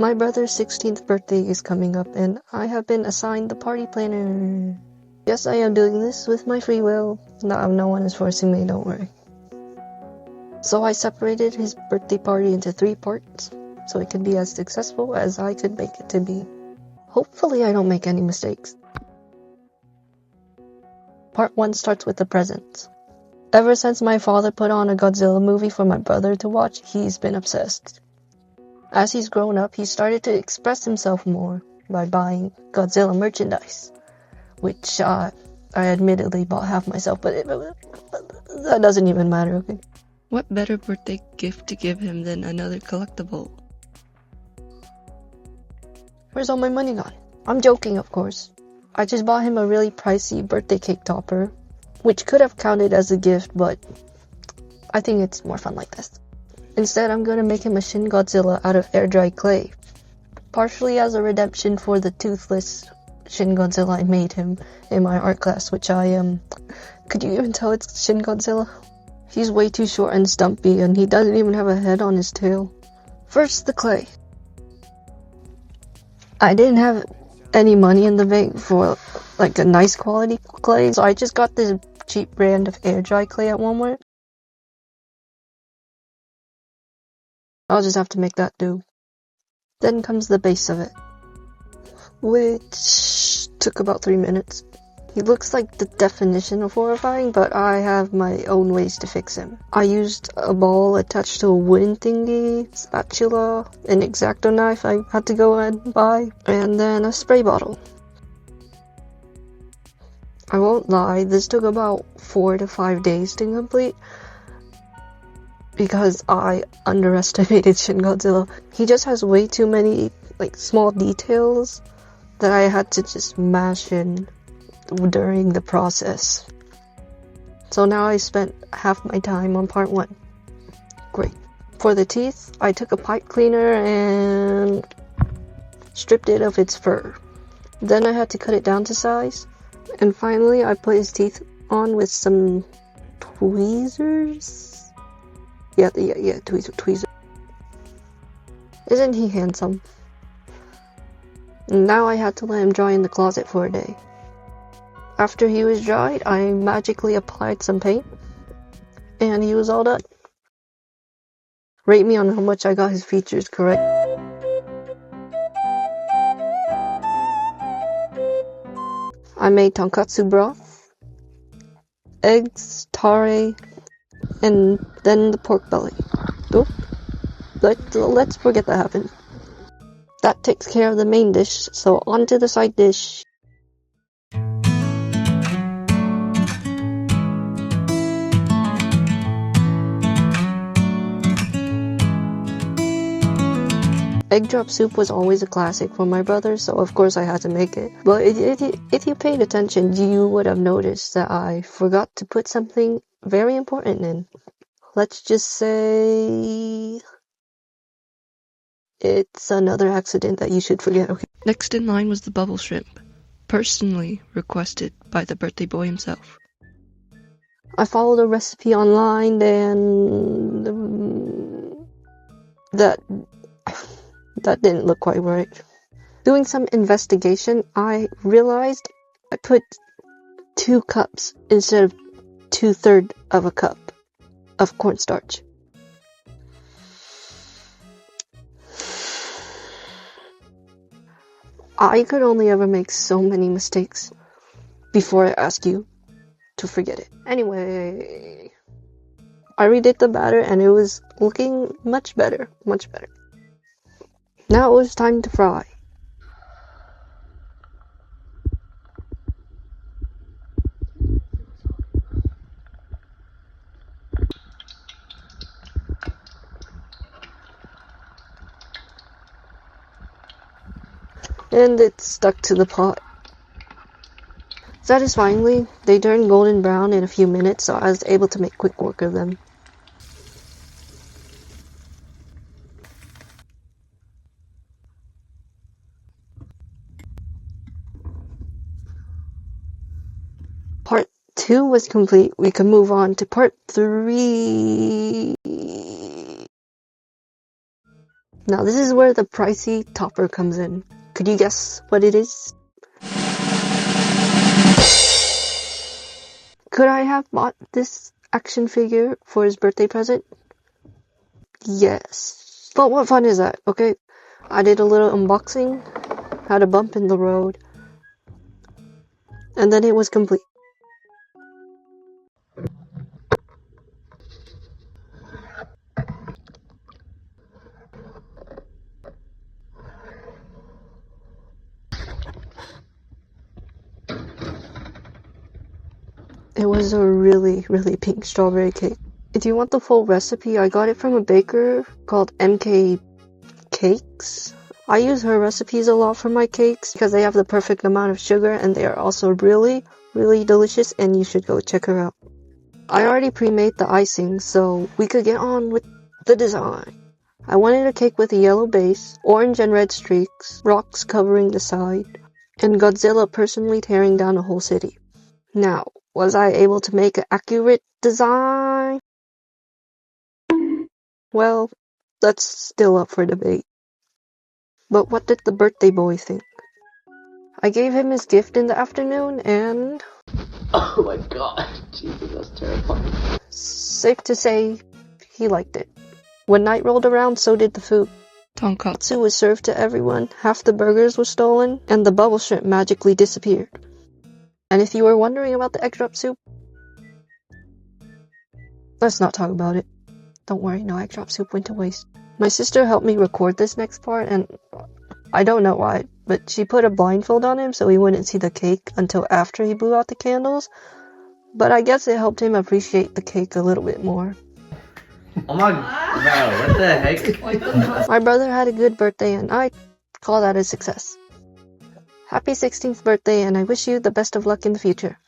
My brother's 16th birthday is coming up, and I have been assigned the party planner. Yes, I am doing this with my free will. No one is forcing me, don't worry. So I separated his birthday party into 3 parts, so it could be as successful as I could make it to be. Hopefully I don't make any mistakes. Part 1 starts with the presents. Ever since my father put on a Godzilla movie for my brother to watch, he's been obsessed. As he's grown up, he started to express himself more by buying Godzilla merchandise, which I admittedly bought half myself, but that doesn't even matter, okay? What better birthday gift to give him than another collectible? Where's all my money gone? I'm joking, of course. I just bought him a really pricey birthday cake topper, which could have counted as a gift, but I think it's more fun like this. Instead, I'm gonna make him a Shin Godzilla out of air-dried clay, partially as a redemption for the toothless Shin Godzilla I made him in my art class, which could you even tell it's Shin Godzilla? He's way too short and stumpy, and he doesn't even have a head on his tail. First, the clay. I didn't have any money in the bank for like a nice quality clay, so I just got this cheap brand of air-dry clay at Walmart. I'll just have to make that do. Then comes the base of it, which took about 3 minutes. He looks like the definition of horrifying, but I have my own ways to fix him. I used a ball attached to a wooden thingy, spatula, an X-Acto knife I had to go and buy, and then a spray bottle. I won't lie, this took about 4 to 5 days to complete, because I underestimated Shin Godzilla. He just has way too many small details that I had to just mash in during the process. So now I spent half my time on part 1. Great. For the teeth, I took a pipe cleaner and stripped it of its fur. Then I had to cut it down to size. And finally, I put his teeth on with some tweezers. Yeah, tweezer. Isn't he handsome? And now I had to let him dry in the closet for a day. After he was dried, I magically applied some paint, and he was all done. Rate me on how much I got his features correct. I made tonkatsu broth, eggs, tare, and then the pork belly. Oh, let's forget that happened. That takes care of the main dish, so on to the side dish. Egg drop soup was always a classic for my brother, so of course I had to make it. But if you paid attention, you would have noticed that I forgot to put something very important in. Let's just say it's another accident that you should forget, okay? Next in line was the bubble shrimp, personally requested by the birthday boy himself. I followed a recipe online, and that didn't look quite right. Doing some investigation, I realized I put 2 cups instead of 2/3 of a cup of cornstarch. I could only ever make so many mistakes before I ask you to forget it. Anyway, I redid the batter and it was looking much better. Now it was time to fry. And it stuck to the pot. Satisfyingly, they turned golden brown in a few minutes, so I was able to make quick work of them. Part 2 was complete. We could move on to part 3. Now this is where the pricey topper comes in. Could you guess what it is? Could I have bought this action figure for his birthday present? Yes. But what fun is that, okay? I did a little unboxing, had a bump in the road, and then it was complete. It was a really, really pink strawberry cake. If you want the full recipe, I got it from a baker called MK Cakes. I use her recipes a lot for my cakes because they have the perfect amount of sugar and they are also really, really delicious, and you should go check her out. I already pre-made the icing, so we could get on with the design. I wanted a cake with a yellow base, orange and red streaks, rocks covering the side, and Godzilla personally tearing down a whole city. Now, was I able to make an accurate design? Well, that's still up for debate. But what did the birthday boy think? I gave him his gift in the afternoon and... Oh my god, Jesus, that's terrifying. Safe to say, he liked it. When night rolled around, so did the food. Tonkatsu was served to everyone, half the burgers were stolen, and the bubble shrimp magically disappeared. And if you were wondering about the egg drop soup, let's not talk about it. Don't worry, no egg drop soup went to waste. My sister helped me record this next part, and I don't know why, but she put a blindfold on him so he wouldn't see the cake until after he blew out the candles. But I guess it helped him appreciate the cake a little bit more. Oh my god, what the heck? My brother had a good birthday, and I call that a success. Happy 16th birthday, and I wish you the best of luck in the future.